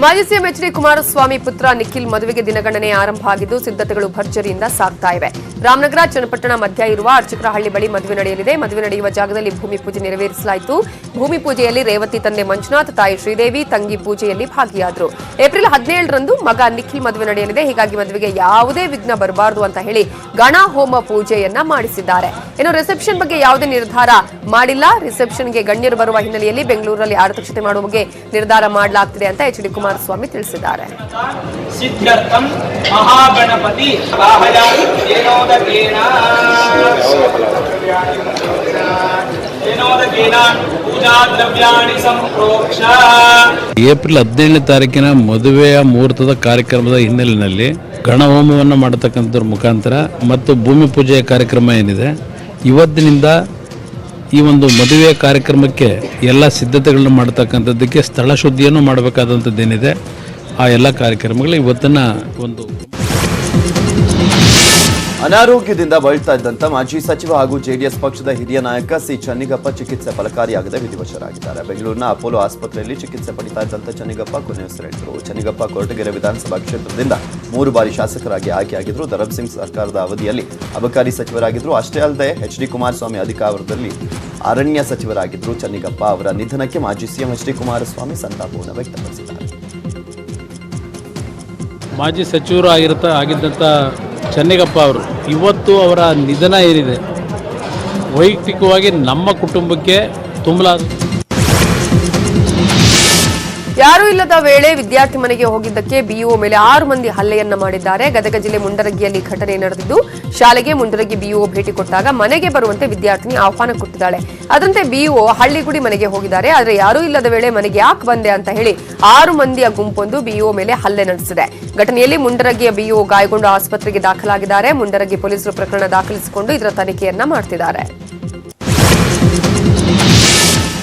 ಮಾಜಿ ಸಿಎಂ ಎಚ್ಡಿ ಕುಮಾರಸ್ವಾಮಿ ಪುತ್ರ ನಿಖಿಲ್ ಮದುವೆಗೆ ದಿನಗಣನೆ ಆರಂಭ ಆಗಿದ್ದು ಸಿದ್ಧತೆಗಳು ಭರ್ಜರಿಯಿಂದ ಸಾಗ್ತಾ ಇವೆ. ರಾಮನಗರ ಚನ್ನಪಟ್ಟಣ ಮಧ್ಯ ಇರುವ ಅರ್ಚಕರಹಳ್ಳಿ ಬಳಿ ಮದುವೆ ನಡೆಯಲಿದೆ. ಮದುವೆ ನಡೆಯುವ ಜಾಗದಲ್ಲಿ ಭೂಮಿ ಪೂಜೆ ನೆರವೇರಿಸಲಾಯಿತು. ಭೂಮಿ ಪೂಜೆಯಲ್ಲಿ ರೇವತಿ ತಂದೆ ಮಂಜುನಾಥ್, ತಾಯಿ ಶ್ರೀದೇವಿ, ತಂಗಿ ಪೂಜೆಯಲ್ಲಿ ಭಾಗಿಯಾದರು. ಏಪ್ರಿಲ್ 17ರಂದು ಮಗ ನಿಖಿಲ್ ಮದುವೆ ನಡೆಯಲಿದೆ. ಹೀಗಾಗಿ ಮದುವೆಗೆ ಯಾವುದೇ ವಿಘ್ನ ಬರಬಾರದು ಅಂತ ಹೇಳಿ ಗಣ ಹೋಮ ಪೂಜೆಯನ್ನ ಮಾಡಿಸಿದ್ದಾರೆ. ಇನ್ನು ರಿಸೆಪ್ಷನ್ ಬಗ್ಗೆ ಯಾವುದೇ ನಿರ್ಧಾರ ಮಾಡಿಲ್ಲ. ರಿಸೆಪ್ಷನ್ಗೆ ಗಣ್ಯರು ಬರುವ ಹಿನ್ನೆಲೆಯಲ್ಲಿ ಬೆಂಗಳೂರಲ್ಲಿ ಆರತಕ್ಷತೆ ಮಾಡುವ ಬಗ್ಗೆ ನಿರ್ಧಾರ ಮಾಡಲಾಗ್ತಿದೆ ಅಂತ ಎಚ್ಡಿ ಕುಮಾರಸ್ವಾಮಿ ತಿಳಿಸಿದ್ದಾರೆ. ಏಪ್ರಿಲ್ 17ನೇ ತಾರೀಕಿನ ಮದುವೆಯ ಮುಹೂರ್ತದ ಕಾರ್ಯಕ್ರಮದ ಹಿನ್ನೆಲೆಯಲ್ಲಿ ಗಣಹೋಮವನ್ನು ಮಾಡತಕ್ಕಂಥದ್ರ ಮುಖಾಂತರ ಮತ್ತು ಭೂಮಿ ಪೂಜೆಯ ಕಾರ್ಯಕ್ರಮ ಏನಿದೆ, ಇವತ್ತಿನಿಂದ ಈ ಒಂದು ಮದುವೆಯ ಕಾರ್ಯಕ್ರಮಕ್ಕೆ ಎಲ್ಲ ಸಿದ್ಧತೆಗಳನ್ನು ಮಾಡತಕ್ಕಂಥದ್ದಕ್ಕೆ ಸ್ಥಳ ಶುದ್ಧಿಯನ್ನು ಮಾಡಬೇಕಾದಂಥದ್ದೇನಿದೆ, ಆ ಎಲ್ಲ ಕಾರ್ಯಕ್ರಮಗಳು ಇವತ್ತಿನ ಒಂದು ಅನಾರೋಗ್ಯದಿಂದ ಬಳಲ್ತಾ ಇದ್ದಂತ ಮಾಜಿ ಸಚಿವ ಹಾಗೂ ಜೆಡಿಎಸ್ ಪಕ್ಷದ ಹಿರಿಯ ನಾಯಕ ಸಿ ಚನ್ನಿಗಪ್ಪ ಚಿಕಿತ್ಸೆ ಫಲಕಾರಿಯಾಗದೆ ವಿಧಿವಶರಾಗಿದ್ದಾರೆ. ಬೆಂಗಳೂರಿನ ಅಪೋಲೋ ಆಸ್ಪತ್ರೆಯಲ್ಲಿ ಚಿಕಿತ್ಸೆ ಪಡಿತಾ ಇದ್ದಂತ ಚನ್ನಿಗಪ್ಪ ಕೊನೆಯುಸಿರೆಳೆದರು. ಚನ್ನಿಗಪ್ಪ ಕೊರಟಗೆರೆ ವಿಧಾನಸಭಾ ಕ್ಷೇತ್ರದಿಂದ 3 ಬಾರಿ ಶಾಸಕರಾಗಿ ಆಯ್ಕೆಯಾಗಿದ್ರು. ಧರಮ್ ಸಿಂಗ್ ಸರ್ಕಾರದ ಅವಧಿಯಲ್ಲಿ ಅಬಕಾರಿ ಸಚಿವರಾಗಿದ್ರು. ಅಷ್ಟೇ ಅಲ್ಲದೆ ಎಚ್ಡಿ ಕುಮಾರಸ್ವಾಮಿ ಅಧಿಕಾರದಲ್ಲಿ ಅರಣ್ಯ ಸಚಿವರಾಗಿದ್ರು. ಚನ್ನಿಗಪ್ಪ ಅವರ ನಿಧನಕ್ಕೆ ಮಾಜಿ ಸಿಎಂ ಎಚ್ಡಿ ಕುಮಾರಸ್ವಾಮಿ ಸಂತಾಪವನ್ನು ವ್ಯಕ್ತಪಡಿಸಿದ್ದಾರೆ. ಮಾಜಿ ಸಚಿವರು ಆಗಿದ್ದಂಥ ಚನ್ನಿಗಪ್ಪ ಅವರು ಇವತ್ತು ಅವರ ನಿಧನ ಏನಿದೆ ವೈಯಕ್ತಿಕವಾಗಿ ನಮ್ಮ ಕುಟುಂಬಕ್ಕೆ ತುಂಬಲಾದ. ಯಾರೂ ಇಲ್ಲದ ವೇಳೆ ವಿದ್ಯಾರ್ಥಿ ಮನೆಗೆ ಹೋಗಿದ್ದಕ್ಕೆ ಬಿಇಒ ಮೇಲೆ 6 ಮಂದಿ ಹಲ್ಲೆಯನ್ನ ಮಾಡಿದ್ದಾರೆ. ಗದಗ ಜಿಲ್ಲೆ ಮುಂಡರಗಿಯಲ್ಲಿ ಘಟನೆ ನಡೆದಿದ್ದು, ಶಾಲೆಗೆ ಮುಂಡರಗಿ ಬಿಇಒ ಭೇಟಿ ಕೊಟ್ಟಾಗ ಮನೆಗೆ ಬರುವಂತೆ ವಿದ್ಯಾರ್ಥಿನಿ ಆಹ್ವಾನ ಕೊಟ್ಟಿದ್ದಾಳೆ. ಅದರಂತೆ ಬಿಇಒ ಹಳ್ಳಿಗುಡಿ ಮನೆಗೆ ಹೋಗಿದ್ದಾರೆ. ಆದರೆ ಯಾರೂ ಇಲ್ಲದ ವೇಳೆ ಮನೆಗೆ ಯಾಕೆ ಬಂದೆ ಅಂತ ಹೇಳಿ 6 ಮಂದಿಯ ಗುಂಪೊಂದು ಬಿಇಒ ಮೇಲೆ ಹಲ್ಲೆ ನಡೆಸಿದೆ. ಘಟನೆಯಲ್ಲಿ ಮುಂಡರಗಿಯ ಬಿಇಒ ಗಾಯಗೊಂಡು ಆಸ್ಪತ್ರೆಗೆ ದಾಖಲಾಗಿದ್ದಾರೆ. ಮುಂಡರಗಿ ಪೊಲೀಸರು ಪ್ರಕರಣ ದಾಖಲಿಸಿಕೊಂಡು ಇದರ ತನಿಖೆಯನ್ನ ಮಾಡ್ತಿದ್ದಾರೆ.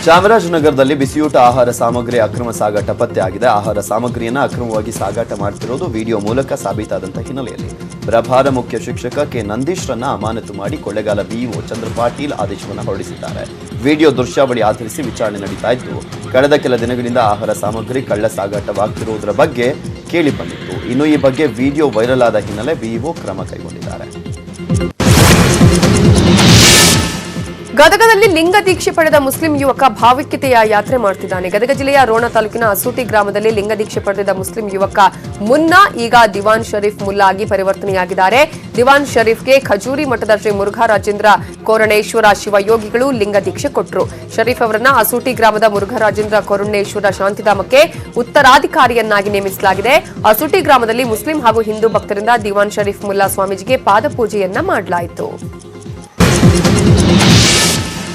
ಚಾಮರಾಜನಗರದಲ್ಲಿ ಬಿಸಿಯೂಟ ಆಹಾರ ಸಾಮಗ್ರಿ ಅಕ್ರಮ ಸಾಗಾಟ ಪತ್ತೆಯಾಗಿದೆ. ಆಹಾರ ಸಾಮಗ್ರಿಯನ್ನು ಅಕ್ರಮವಾಗಿ ಸಾಗಾಟ ಮಾಡುತ್ತಿರುವುದು ವಿಡಿಯೋ ಮೂಲಕ ಸಾಬೀತಾದಂತಹ ಹಿನ್ನೆಲೆಯಲ್ಲಿ ಪ್ರಭಾರ ಮುಖ್ಯ ಶಿಕ್ಷಕ ಕೆ ನಂದೀಶ್ರನ್ನ ಅಮಾನತು ಮಾಡಿ ಕೊಳ್ಳೇಗಾಲ ಬಿಇಒ ಚಂದ್ರ ಪಾಟೀಲ್ ಆದೇಶವನ್ನು ಹೊರಡಿಸಿದ್ದಾರೆ. ವಿಡಿಯೋ ದೃಶ್ಯಾವಳಿ ಆಧರಿಸಿ ವಿಚಾರಣೆ ನಡೀತಾ ಇದ್ದು, ಕಳೆದ ಕೆಲ ದಿನಗಳಿಂದ ಆಹಾರ ಸಾಮಗ್ರಿ ಕಳ್ಳ ಸಾಗಾಟವಾಗ್ತಿರುವುದರ ಬಗ್ಗೆ ಕೇಳಿ ಬಂದಿತ್ತು. ಇನ್ನು ಈ ಬಗ್ಗೆ ವಿಡಿಯೋ ವೈರಲ್ ಆದ ಹಿನ್ನೆಲೆ ಬಿಇಒ ಕ್ರಮ ಕೈಗೊಂಡಿದ್ದಾರೆ. ಗದಗದಲ್ಲಿ ಲಿಂಗ ದೀಕ್ಷೆ ಪಡೆದ ಮುಸ್ಲಿಂ ಯುವಕ ಭಾವೈಕ್ಯತೆಯ ಯಾತ್ರೆ ಮಾಡುತ್ತಿದ್ದಾನೆ. ಗದಗ ಜಿಲ್ಲೆಯ ರೋಣ ತಾಲೂಕಿನ ಅಸೂಟಿ ಗ್ರಾಮದಲ್ಲಿ ಲಿಂಗ ದೀಕ್ಷೆ ಪಡೆದ ಮುಸ್ಲಿಂ ಯುವಕ ಮುನ್ನಾ ಈಗ ದಿವಾನ್ ಶರೀಫ್ ಮುಲ್ಲಾ ಆಗಿ ಪರಿವರ್ತನೆಯಾಗಿದ್ದಾರೆ. ದಿವಾನ್ ಶರೀಫ್ಗೆ ಖಜೂರಿ ಮಠದ ಶ್ರೀ ಮುರುಘರಾಜೇಂದ್ರ ಕೋರಣೇಶ್ವರ ಶಿವಯೋಗಿಗಳು ಲಿಂಗ ದೀಕ್ಷೆ ಕೊಟ್ಟರು. ಶರೀಫ್ ಅವರನ್ನ ಅಸೂಟಿ ಗ್ರಾಮದ ಮುರುಘರಾಜೇಂದ್ರ ಕೋರಣೇಶ್ವರ ಶಾಂತಿಧಾಮಕ್ಕೆ ಉತ್ತರಾಧಿಕಾರಿಯನ್ನಾಗಿ ನೇಮಿಸಲಾಗಿದೆ. ಅಸೂಟಿ ಗ್ರಾಮದಲ್ಲಿ ಮುಸ್ಲಿಂ ಹಾಗೂ ಹಿಂದೂ ಭಕ್ತರಿಂದ ದಿವಾನ್ ಶರೀಫ್ ಮುಲ್ಲಾ ಸ್ವಾಮೀಜಿಗೆ ಪಾದಪೂಜೆಯನ್ನ ಮಾಡಲಾಯಿತು.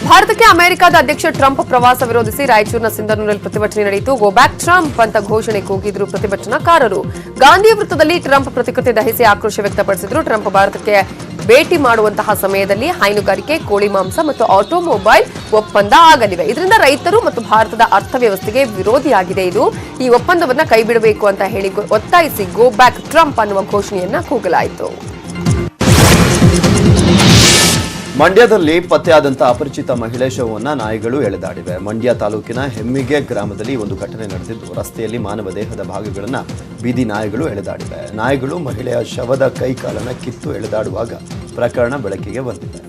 ಭಾರತಕ್ಕೆ ಅಮೆರಿಕದ ಅಧ್ಯಕ್ಷ ಟ್ರಂಪ್ ಪ್ರವಾಸ ವಿರೋಧಿಸಿ ರಾಯಚೂರಿನ ಸಿಂಧನೂರಲ್ಲಿ ಪ್ರತಿಭಟನೆ ನಡೆಯಿತು. ಗೋ ಬ್ಯಾಕ್ ಟ್ರಂಪ್ ಅಂತ ಘೋಷಣೆ ಕೂಗಿದ್ರು ಪ್ರತಿಭಟನಾಕಾರರು. ಗಾಂಧಿ ವೃತ್ತದಲ್ಲಿ ಟ್ರಂಪ್ ಪ್ರತಿಕೃತಿ ದಹಿಸಿ ಆಕ್ರೋಶ ವ್ಯಕ್ತಪಡಿಸಿದ್ರು. ಟ್ರಂಪ್ ಭಾರತಕ್ಕೆ ಭೇಟಿ ಮಾಡುವಂತಹ ಸಮಯದಲ್ಲಿ ಹೈನುಗಾರಿಕೆ, ಕೋಳಿ ಮಾಂಸ ಮತ್ತು ಆಟೋಮೊಬೈಲ್ ಒಪ್ಪಂದ ಆಗಲಿವೆ. ಇದರಿಂದ ರೈತರು ಮತ್ತು ಭಾರತದ ಅರ್ಥವ್ಯವಸ್ಥೆಗೆ ವಿರೋಧಿಯಾಗಿದೆ. ಇದು ಈ ಒಪ್ಪಂದವನ್ನ ಕೈಬಿಡಬೇಕು ಅಂತ ಹೇಳಿ ಒತ್ತಾಯಿಸಿ ಗೋ ಬ್ಯಾಕ್ ಟ್ರಂಪ್ ಅನ್ನುವ ಘೋಷಣೆಯನ್ನ ಕೂಗಲಾಯಿತು. ಮಂಡ್ಯದಲ್ಲಿ ಪತ್ತೆಯಾದಂತಹ ಅಪರಿಚಿತ ಮಹಿಳೆ ಶವವನ್ನು ನಾಯಿಗಳು ಎಳೆದಾಡಿವೆ. ಮಂಡ್ಯ ತಾಲೂಕಿನ ಹೆಮ್ಮಿಗೆ ಗ್ರಾಮದಲ್ಲಿ ಒಂದು ಘಟನೆ ನಡೆದಿದ್ದು, ರಸ್ತೆಯಲ್ಲಿ ಮಾನವ ದೇಹದ ಭಾಗಗಳನ್ನು ಬೀದಿ ನಾಯಿಗಳು ಎಳೆದಾಡಿವೆ. ನಾಯಿಗಳು ಮಹಿಳೆಯ ಶವದ ಕೈಕಾಲನ್ನು ಕಿತ್ತು ಎಳೆದಾಡುವಾಗ ಪ್ರಕರಣ ಬೆಳಕಿಗೆ ಬಂದಿದೆ.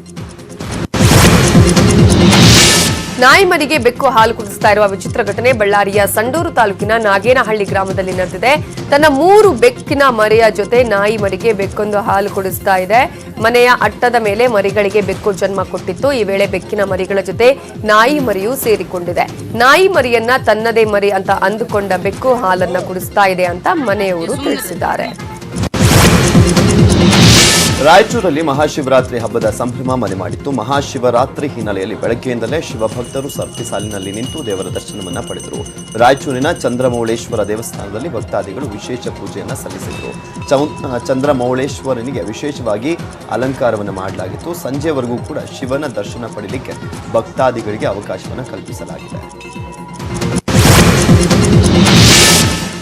ನಾಯಿ ಮರಿಗೆ ಬೆಕ್ಕು ಹಾಲು ಕುಡಿಸ್ತಾ ಇರುವ ವಿಚಿತ್ರ ಘಟನೆ ಬಳ್ಳಾರಿಯ ಸಂಡೂರು ತಾಲೂಕಿನ ನಾಗೇನಹಳ್ಳಿ ಗ್ರಾಮದಲ್ಲಿ ನಡೆದಿದೆ. ತನ್ನ 3 ಬೆಕ್ಕಿನ ಮರಿಯ ಜೊತೆ ನಾಯಿ ಮರಿಗೆ ಬೆಕ್ಕೊಂದು ಹಾಲು ಕುಡಿಸ್ತಾ ಇದೆ. ಮನೆಯ ಅಟ್ಟದ ಮೇಲೆ ಮರಿಗಳಿಗೆ ಬೆಕ್ಕು ಜನ್ಮ ಕೊಟ್ಟಿತ್ತು. ಈ ವೇಳೆ ಬೆಕ್ಕಿನ ಮರಿಗಳ ಜೊತೆ ನಾಯಿ ಮರಿಯೂ ಸೇರಿಕೊಂಡಿದೆ. ನಾಯಿ ಮರಿಯನ್ನ ತನ್ನದೇ ಮರಿ ಅಂತ ಅಂದುಕೊಂಡ ಬೆಕ್ಕು ಹಾಲನ್ನ ಕುಡಿಸ್ತಾ ಇದೆ ಅಂತ ಮನೆಯವರು ತಿಳಿಸಿದ್ದಾರೆ. ರಾಯಚೂರಲ್ಲಿ ಮಹಾಶಿವರಾತ್ರಿ ಹಬ್ಬದ ಸಂಭ್ರಮ ಮನೆ ಮಾಡಿತ್ತು. ಮಹಾಶಿವರಾತ್ರಿ ಹಿನ್ನೆಲೆಯಲ್ಲಿ ಬೆಳಗ್ಗೆಯಿಂದಲೇ ಶಿವಭಕ್ತರು ಸರತಿ ಸಾಲಿನಲ್ಲಿ ನಿಂತು ದೇವರ ದರ್ಶನವನ್ನ ಪಡೆದರು. ರಾಯಚೂರಿನ ಚಂದ್ರಮೌಳೇಶ್ವರ ದೇವಸ್ಥಾನದಲ್ಲಿ ಭಕ್ತಾದಿಗಳು ವಿಶೇಷ ಪೂಜೆಯನ್ನು ಸಲ್ಲಿಸಿದರು. ಚಂದ್ರಮೌಳೇಶ್ವರನಿಗೆ ವಿಶೇಷವಾಗಿ ಅಲಂಕಾರವನ್ನು ಮಾಡಲಾಗಿತ್ತು. ಸಂಜೆವರೆಗೂ ಕೂಡ ಶಿವನ ದರ್ಶನ ಪಡೆಯಲಿಕ್ಕೆ ಭಕ್ತಾದಿಗಳಿಗೆ ಅವಕಾಶವನ್ನು ಕಲ್ಪಿಸಲಾಗಿದೆ.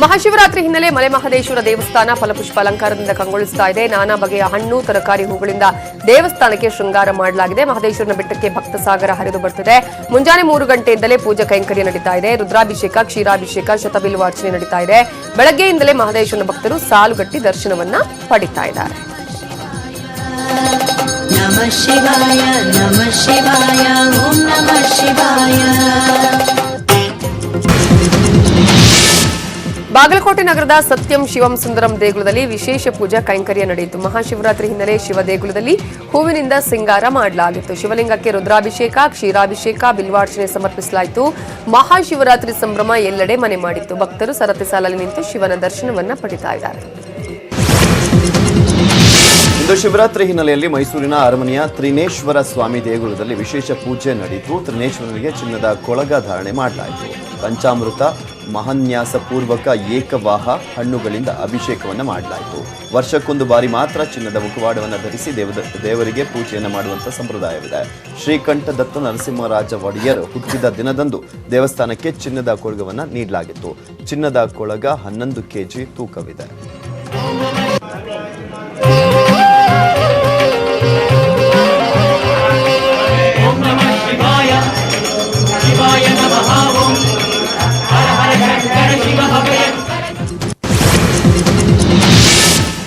ಮಹಾಶಿವರಾತ್ರಿ ಹಿನ್ನೆಲೆ ಮಲೆ ಮಹದೇಶ್ವರ ದೇವಸ್ಥಾನ ಫಲಪುಷ್ಪ ಅಲಂಕಾರದಿಂದ ಕಂಗೊಳಿಸ್ತಾ ಇದೆ. ನಾನಾ ಬಗೆಯ ಹಣ್ಣು ತರಕಾರಿ ಹೂಗಳಿಂದ ದೇವಸ್ಥಾನಕ್ಕೆ ಶೃಂಗಾರ ಮಾಡಲಾಗಿದೆ. ಮಹದೇಶ್ವರನ ಬೆಟ್ಟಕ್ಕೆ ಭಕ್ತ ಸಾಗರ ಹರಿದು ಬರ್ತಿದೆ. ಮುಂಜಾನೆ 3 ಗಂಟೆಯಿಂದಲೇ ಪೂಜಾ ಕೈಂಕರ್ಯ ನಡೀತಾ ಇದೆ. ರುದ್ರಾಭಿಷೇಕ, ಕ್ಷೀರಾಭಿಷೇಕ, ಶತಬಿಲ್ವಾರ್ಚನೆ ನಡೀತಾ ಇದೆ. ಬೆಳಗ್ಗೆಯಿಂದಲೇ ಮಹದೇಶ್ವರನ ಭಕ್ತರು ಸಾಲುಗಟ್ಟಿ ದರ್ಶನವನ್ನ ಪಡಿತಾ ಇದ್ದಾರೆ. ನಮಃ ಶಿವಾಯ, ನಮಃ ಶಿವಾಯ, ಓಂ ನಮಃ ಶಿವಾಯ. ಬಾಗಲಕೋಟೆ ನಗರದ ಸತ್ಯಂ ಶಿವಂ ಸುಂದರಂ ದೇಗುಲದಲ್ಲಿ ವಿಶೇಷ ಪೂಜಾ ಕೈಂಕರ್ಯ ನಡೆಯಿತು. ಮಹಾಶಿವರಾತ್ರಿ ಹಿನ್ನೆಲೆ ಶಿವ ದೇಗುಲದಲ್ಲಿ ಹೂವಿನಿಂದ ಸಿಂಗಾರ ಮಾಡಲಾಗಿತ್ತು. ಶಿವಲಿಂಗಕ್ಕೆ ರುದ್ರಾಭಿಷೇಕ, ಕ್ಷೀರಾಭಿಷೇಕ, ಬಿಲ್ವಾರ್ಚನೆ ಸಮರ್ಪಿಸಲಾಯಿತು. ಮಹಾಶಿವರಾತ್ರಿ ಸಂಭ್ರಮ ಎಲ್ಲೆಡೆ ಮನೆ ಮಾಡಿತ್ತು. ಭಕ್ತರು ಸರತಿ ಸಾಲಲ್ಲಿ ನಿಂತು ಶಿವನ ದರ್ಶನವನ್ನ ಪಡಿತಾ ಇದ್ದಾರೆ. ಇಂದು ಶಿವರಾತ್ರಿ ಹಿನ್ನೆಲೆಯಲ್ಲಿ ಮೈಸೂರಿನ ಅರಮನೆಯ ತ್ರಿನೇಶ್ವರ ಸ್ವಾಮಿ ದೇಗುಲದಲ್ಲಿ ವಿಶೇಷ ಪೂಜೆ ನಡೆಯಿತು. ತ್ರಿನೇಶ್ವರನಿಗೆ ಚಿನ್ನದ ಕೊಳಗ ಧಾರಣೆ ಮಾಡಲಾಯಿತು. ಪಂಚಾಮೃತ, ಮಹಾನ್ಯಾಸ ಪೂರ್ವಕ ಏಕವಾಹ ಹಣ್ಣುಗಳಿಂದ ಅಭಿಷೇಕವನ್ನು ಮಾಡಲಾಯಿತು. ವರ್ಷಕ್ಕೊಂದು ಬಾರಿ ಮಾತ್ರ ಚಿನ್ನದ ಮುಖವಾಡವನ್ನು ಧರಿಸಿ ದೇವರಿಗೆ ಪೂಜೆಯನ್ನು ಮಾಡುವಂಥ ಸಂಪ್ರದಾಯವಿದೆ. ಶ್ರೀಕಂಠದತ್ತ ನರಸಿಂಹರಾಜ ಒಡೆಯರ್ ಹುಟ್ಟಿದ ದಿನದಂದು ದೇವಸ್ಥಾನಕ್ಕೆ ಚಿನ್ನದ ಕೊಳಗವನ್ನು ನೀಡಲಾಗಿತ್ತು. ಚಿನ್ನದ ಕೊಳಗ 11 kg ತೂಕವಿದೆ.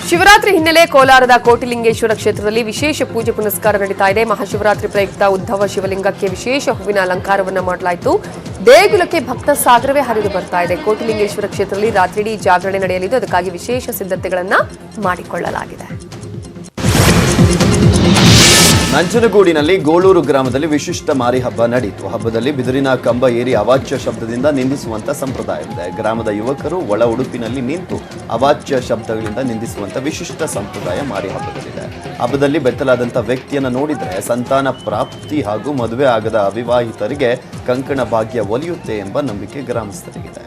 ಶಿವರಾತ್ರಿ ಹಿನ್ನೆಲೆ ಕೋಲಾರದ ಕೋಟಿಲಿಂಗೇಶ್ವರ ಕ್ಷೇತ್ರದಲ್ಲಿ ವಿಶೇಷ ಪೂಜೆ ಪುನಸ್ಕಾರ ನಡೀತಾ ಇದೆ. ಮಹಾಶಿವರಾತ್ರಿ ಪ್ರಯುಕ್ತ ಉದ್ಧವ ಶಿವಲಿಂಗಕ್ಕೆ ವಿಶೇಷ ಹೂವಿನ ಅಲಂಕಾರವನ್ನ ಮಾಡಲಾಯಿತು. ದೇಗುಲಕ್ಕೆ ಭಕ್ತ ಸಾಗರವೇ ಹರಿದು ಬರ್ತಾ ಇದೆ. ಕೋಟಿಲಿಂಗೇಶ್ವರ ಕ್ಷೇತ್ರದಲ್ಲಿ ರಾತ್ರಿಡೀ ಜಾಗರಣೆ ನಡೆಯಲಿದ್ದು, ಅದಕ್ಕಾಗಿ ವಿಶೇಷ ಸಿದ್ಧತೆಗಳನ್ನ ಮಾಡಿಕೊಳ್ಳಲಾಗಿದೆ. ನಂಜನಗೂಡಿನಲ್ಲಿ ಗೋಳೂರು ಗ್ರಾಮದಲ್ಲಿ ವಿಶಿಷ್ಟ ಮಾರಿ ಹಬ್ಬ ನಡೆಯಿತು. ಹಬ್ಬದಲ್ಲಿ ಬಿದಿರಿನ ಕಂಬ ಏರಿ ಅವಾಚ್ಯ ಶಬ್ದದಿಂದ ನಿಂದಿಸುವಂತ ಸಂಪ್ರದಾಯವಿದೆ. ಗ್ರಾಮದ ಯುವಕರು ಒಳ ಉಡುಪಿನಲ್ಲಿ ನಿಂತು ಅವಾಚ್ಯ ಶಬ್ದಗಳಿಂದ ನಿಂದಿಸುವಂತ ವಿಶಿಷ್ಟ ಸಂಪ್ರದಾಯ ಮಾರಿ ಹಬ್ಬದಲ್ಲಿದೆ. ಹಬ್ಬದಲ್ಲಿ ಬೆತ್ತಲಾದಂಥ ವ್ಯಕ್ತಿಯನ್ನು ನೋಡಿದರೆ ಸಂತಾನ ಪ್ರಾಪ್ತಿ ಹಾಗೂ ಮದುವೆ ಆಗದ ಅವಿವಾಹಿತರಿಗೆ ಕಂಕಣ ಭಾಗ್ಯ ಒಲಿಯುತ್ತೆ ಎಂಬ ನಂಬಿಕೆ ಗ್ರಾಮಸ್ಥರಿಗಿದೆ.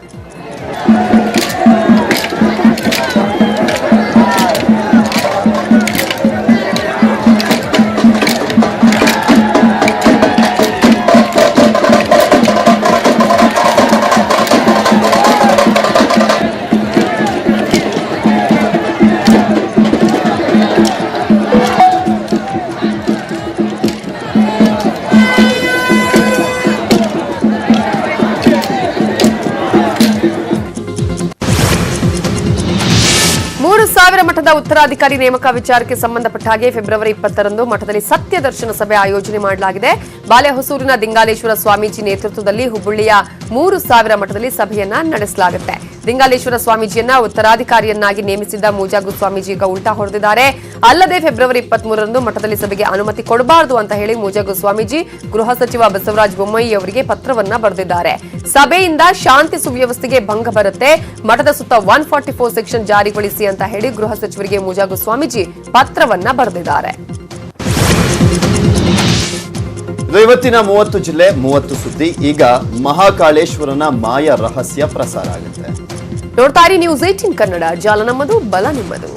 ಮಠದ ಉತ್ತರಾಧಿಕಾರಿ ನೇಮಕ ವಿಚಾರಕ್ಕೆ ಸಂಬಂಧಪಟ್ಟ ಹಾಗೆ ಫೆಬ್ರವರಿ 20ರಂದು ಮಠದಲ್ಲಿ ಸತ್ಯ ದರ್ಶನ ಸಭೆ ಆಯೋಜನೆ ಮಾಡಲಾಗಿದೆ. ಬಾಲೆಹೊಸೂರಿನ ದಿಂಗಾಲೇಶ್ವರ ಸ್ವಾಮೀಜಿ ನೇತೃತ್ವದಲ್ಲಿ ಹುಬ್ಬಳ್ಳಿಯ 3000 ಮಠದಲ್ಲಿ ಸಭೆಯನ್ನ ನಡೆಸಲಾಗುತ್ತೆ. ದಿಂಗಾಲೇಶ್ವರ ಸ್ವಾಮೀಜಿಯನ್ನ ಉತ್ತರಾಧಿಕಾರಿಯನ್ನಾಗಿ ನೇಮಿಸಿದ್ದ ಮೂಜಾಗು ಸ್ವಾಮೀಜಿ ಈಗ ಉಲ್ಟಾ ಹೊಡೆದಿದ್ದಾರೆ. ಅಲ್ಲದೆ ಫೆಬ್ರವರಿ 23ರಂದು ಮಠದಲ್ಲಿ ಸಭೆಗೆ ಅನುಮತಿ ಕೊಡಬಾರದು ಅಂತ ಹೇಳಿ ಮೂಜಾಗು ಸ್ವಾಮೀಜಿ ಗೃಹ ಸಚಿವ ಬಸವರಾಜ ಬೊಮ್ಮಾಯಿ ಅವರಿಗೆ ಪತ್ರವನ್ನ ಬರೆದಿದ್ದಾರೆ. ಸಭೆಯಿಂದ ಶಾಂತಿ ಸುವ್ಯವಸ್ಥೆಗೆ ಭಂಗ ಬರುತ್ತೆ, ಮಠದ ಸುತ್ತ 144 ಸೆಕ್ಷನ್ ಜಾರಿಗೊಳಿಸಿ ಅಂತ ಹೇಳಿ ಗೃಹ ಸಚಿವರಿಗೆ ಮೂಜಾಗು ಸ್ವಾಮೀಜಿ ಪತ್ರವನ್ನ ಬರೆದಿದ್ದಾರೆ. ಇವತ್ತಿನ 30 ಜಿಲ್ಲೆ 30 ಸುದ್ದಿ. ಈಗ ಮಹಾಕಾಳೇಶ್ವರನ ಮಾಯ ರಹಸ್ಯ ಪ್ರಸಾರ ಆಗುತ್ತೆ. ನೋಡ್ತಾ ಇರಿ ನ್ಯೂಸ್ 18 ಕನ್ನಡ. ಜಾಲ ನಮ್ಮದು, ಬಲ ನಿಮ್ಮದು.